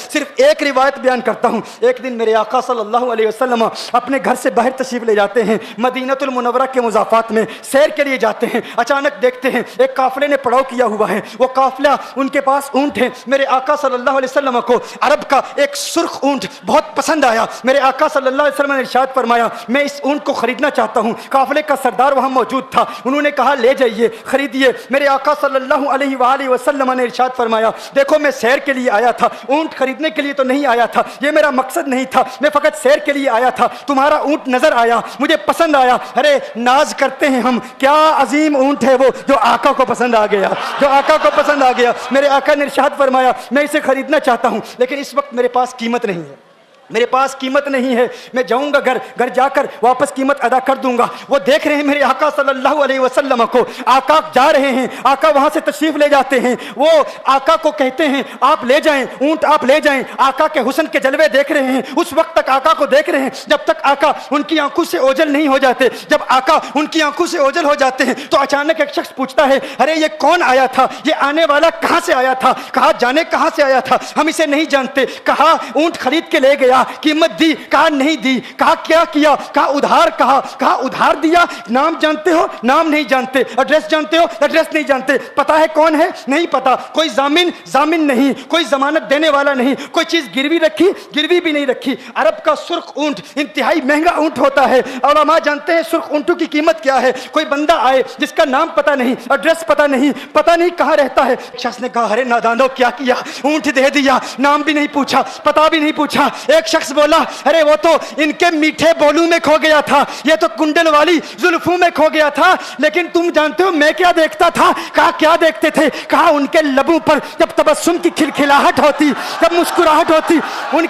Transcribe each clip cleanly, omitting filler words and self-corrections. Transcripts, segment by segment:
صرف ایک روایت بیان کرتا ہوں. ایک دن میرے آقا صلی اللہ علیہ وسلم اپنے گھر سے باہر تشریف لے جاتے ہیں, مدینہ المنورہ کے مضافات میں سیر کے لیے جاتے ہیں. اچانک دیکھتے ہیں ایک قافلے نے پڑاؤ کیا ہوا ہے. وہ قافلہ ان کے پاس اونٹ ہے. میرے آقا صلی اللہ علیہ وسلم کو عرب کا ایک سرخ اونٹ بہت پسند آیا. میرے آقا صلی اللہ علیہ وسلم نے ارشاد فرمایا میں اس اونٹ کو خریدنا چاہتا ہوں. قافلے کا سردار وہاں موجود تھا. انہوں نے کہا لے جائیے, خریدیے. میرے آقا صلی اللہ علیہ وآلہ وسلم نے ارشاد فرمایا دیکھو میں سیر کے لیے آیا تھا, اونٹ خریدنے کے لیے تو نہیں آیا تھا, یہ میرا مقصد نہیں تھا, میں فقط سیر کے لیے آیا تھا. تمہارا اونٹ نظر آیا, مجھے پسند آیا. ارے ناز کرتے ہیں ہم, کیا عظیم اونٹ ہے وہ جو آقا کو پسند آ گیا, جو آقا کو پسند آ گیا. میرے آقا نے ارشاد فرمایا میں اسے خریدنا چاہتا ہوں لیکن اس وقت میرے پاس قیمت نہیں ہے, میرے پاس قیمت نہیں ہے. میں جاؤں گا گھر جا کر واپس قیمت ادا کر دوں گا. وہ دیکھ رہے ہیں میرے آقا صلی اللہ علیہ وسلم کو, آقا جا رہے ہیں, آقا وہاں سے تشریف لے جاتے ہیں. وہ آقا کو کہتے ہیں آپ لے جائیں, اونٹ آپ لے جائیں. آقا کے حسن کے جلوے دیکھ رہے ہیں, اس وقت تک آقا کو دیکھ رہے ہیں جب تک آقا ان کی آنکھوں سے اوجھل نہیں ہو جاتے. جب آقا ان کی آنکھوں سے اوجھل ہو جاتے ہیں تو اچانک ایک شخص پوچھتا ہے ارے یہ کون آیا تھا, یہ آنے والا کہاں سے آیا تھا, کہا جانے کہاں سے آیا تھا, ہم اسے نہیں جانتے. کہا اونٹ خرید کے لے گیا, قیمت دی, کہا نہیں دی. کہا کیا کیا, کہا ادھار, کہا ادھار دیا. نام جانتے ہو, نام نہیں جانتے. ایڈریس جانتے ہو, ایڈریس نہیں جانتے. پتا ہے کون ہے, نہیں پتا. کوئی ضامن نہیں, کوئی ضمانت دینے والا نہیں. کوئی چیز گروی رکھی, گروی بھی نہیں رکھی. عرب کا سرخ اونٹ انتہائی مہنگا اونٹ ہوتا ہے. علماء جانتے ہیں سرخ اونٹوں کی قیمت کیا ہے. کوئی بندہ آئے جس کا نام پتا نہیں, ایڈریس پتا نہیں کہاں رہتا ہے. شخص نے کہا ارے نادانو کیا کیا, اونٹ دے دیا, نام بھی نہیں پوچھا, پتا بھی نہیں پوچھا. ایک شخص بولا ارے وہ تو ان کے میٹھے بولوں میں کھو گیا تھا, یہ تو کنڈل والی زلفوں میں کھو گیا تھا. لیکن تم جانتے ہو میں کیا دیکھتا تھا. کہا کیا دیکھتے تھے, کہا ان کے لبوں پر جب تبسم کی کھلکھلاہٹ ہوتی, جب مسکراہٹ ہوتی, ان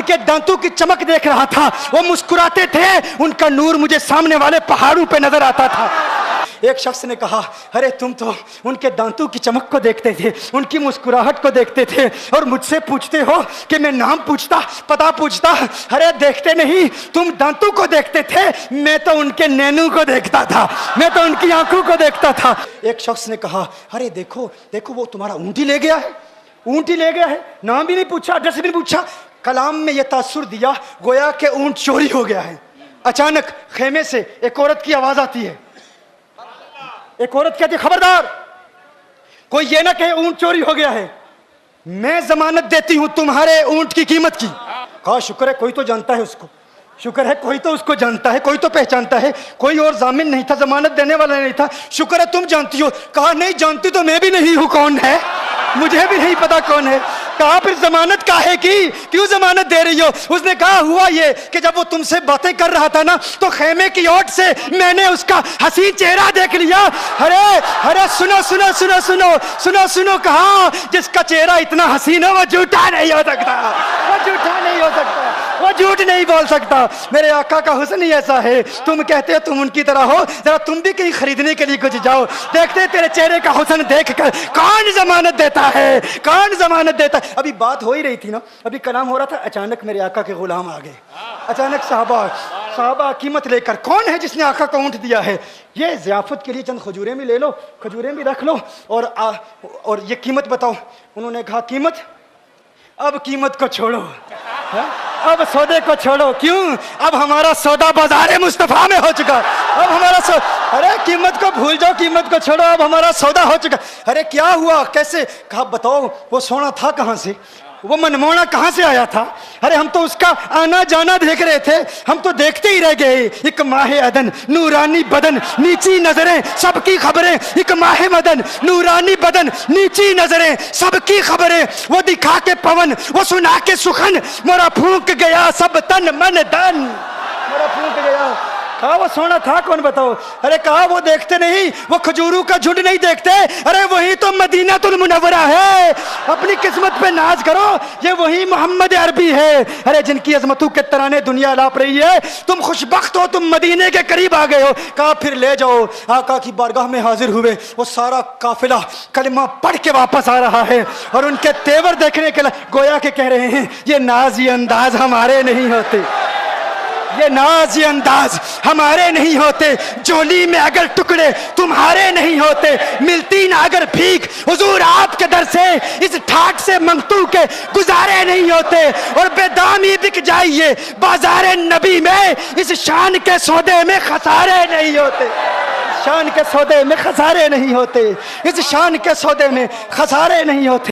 کے دانتوں کی چمک دیکھ رہا تھا. وہ مسکراتے تھے, ان کا نور مجھے سامنے والے پہاڑوں پہ نظر آتا تھا. ایک شخص نے کہا ارے تم تو ان کے دانتوں کی چمک کو دیکھتے تھے, ان کی مسکراہٹ کو دیکھتے تھے, اور مجھ سے پوچھتے ہو کہ میں نام پوچھتا, پتا پوچھتا. ارے دیکھتے نہیں, تم دانتوں کو دیکھتے تھے, میں تو ان کے نینوں کو دیکھتا تھا, میں تو ان کی آنکھوں کو دیکھتا تھا. ایک شخص نے کہا ارے دیکھو وہ تمہارا اونٹ ہی لے گیا ہے, اونٹ ہی لے گیا ہے, نام بھی نہیں پوچھا, ایڈریس بھی نہیں پوچھا. کلام میں یہ تاثر دیا گویا کہ اونٹ چوری ہو گیا ہے. اچانک خیمے سے ایک عورت کی آواز آتی ہے. ایک عورت کہتی ہے خبردار, کوئی یہ نہ کہے اونٹ چوری ہو گیا ہے, میں ضمانت دیتی ہوں تمہارے اونٹ کی قیمت کی. کہا شکر ہے کوئی تو جانتا ہے اس کو, شکر ہے کوئی تو اس کو جانتا ہے, کوئی تو پہچانتا ہے. کوئی اور ضامن نہیں تھا, ضمانت دینے والا نہیں تھا. شکر ہے تم جانتی ہو. کہا نہیں جانتی تو میں بھی نہیں ہوں, کون ہے مجھے بھی نہیں پتا کون ہے. کہا پھر ضمانت کاہے کی, کیوں ضمانت دے رہی ہو. اس نے کہا ہوا یہ کہ جب وہ تم سے باتیں کر رہا تھا نا تو خیمے کی اوٹ سے میں نے اس کا حسین چہرہ دیکھ لیا. ارے سنو, کہا جس کا چہرہ اتنا حسین ہے وہ جھوٹا نہیں ہو سکتا, وہ جھوٹا نہیں ہو سکتا, وہ جھوٹ نہیں بول سکتا. میرے آقا کا حسن ہی ایسا ہے. تم کہتے ہو تم ان کی طرح ہو, ذرا تم بھی کہیں خریدنے کے لیے کچھ جاؤ, دیکھتے تیرے چہرے کا حسن دیکھ کر کون ضمانت دیتا ہے, کون ضمانت دیتا ہے. ابھی بات ہو ہی رہی تھی نا, ابھی کلام ہو رہا تھا. اچانک میرے آقا کے غلام آ گئے. اچانک صحابہ قیمت لے کر, کون ہے جس نے آقا کو اونٹ دیا ہے. یہ ضیافت کے لیے چند کھجوریں بھی لے لو, کھجوریں بھی رکھ لو, اور یہ قیمت بتاؤ. انہوں نے کہا قیمت, اب قیمت کو چھوڑو, اب سودے کو چھوڑو. کیوں, اب ہمارا سودا بازار مصطفیٰ میں ہو چکا. اب ہمارا ارے قیمت کو بھول جاؤ, قیمت کو چھوڑو, اب ہمارا سودا ہو چکا. ارے کیا ہوا, کیسے. کہا بتاؤ وہ سونا تھا کہاں سے, وہ منمونا کہاں سے آیا تھا. ارے ہم تو اس کا آنا جانا دیکھ رہے تھے, ہم تو دیکھتے ہی رہ گئے. ایک ماہ عدن, نورانی بدن, نیچی نظریں, سب کی خبریں. ایک ماہ مدن, نورانی بدن, نیچی نظریں, سب کی خبریں. وہ دکھا کے پون, وہ سنا کے سخن, میرا پھونک گیا سب تن من دن, میرا پھونک گیا. کہا وہ سونا تھا کون بتاؤ. ارے کہا وہ دیکھتے نہیں, وہ کھجوروں کا جھنڈ نہیں دیکھتے. ارے وہی تو مدینہ المنورہ ہے. اپنی قسمت پہ ناز کرو, یہ وہی محمد عربی ہے. ارے جن کی عظمتوں کے ترانے دنیا لاپ رہی ہے, تم خوشبخت ہو, تم مدینے کے قریب آ گئے ہو. کہا پھر لے جاؤ. آقا کی بارگاہ میں حاضر ہوئے. وہ سارا قافلہ کلمہ پڑھ کے واپس آ رہا ہے, اور ان کے تیور دیکھنے کے گویا کہ کہہ رہے ہیں یہ نازی انداز ہمارے نہیں ہوتے. یہ ناز یہ انداز ہمارے نہیں ہوتے، جولی میں اگر ٹکڑے تمہارے نہیں ہوتے، ملتی نہ اگر بھیک حضور آپ کے در سے، اس ٹھاٹ سے منگتو کے گزارے نہیں ہوتے، اور بے دامی بک جائیے بازار نبی میں، اس شان کے سودے میں خسارے نہیں ہوتے، شان کے سودے میں خسارے نہیں ہوتے، اس شان کے سودے میں خسارے نہیں ہوتے۔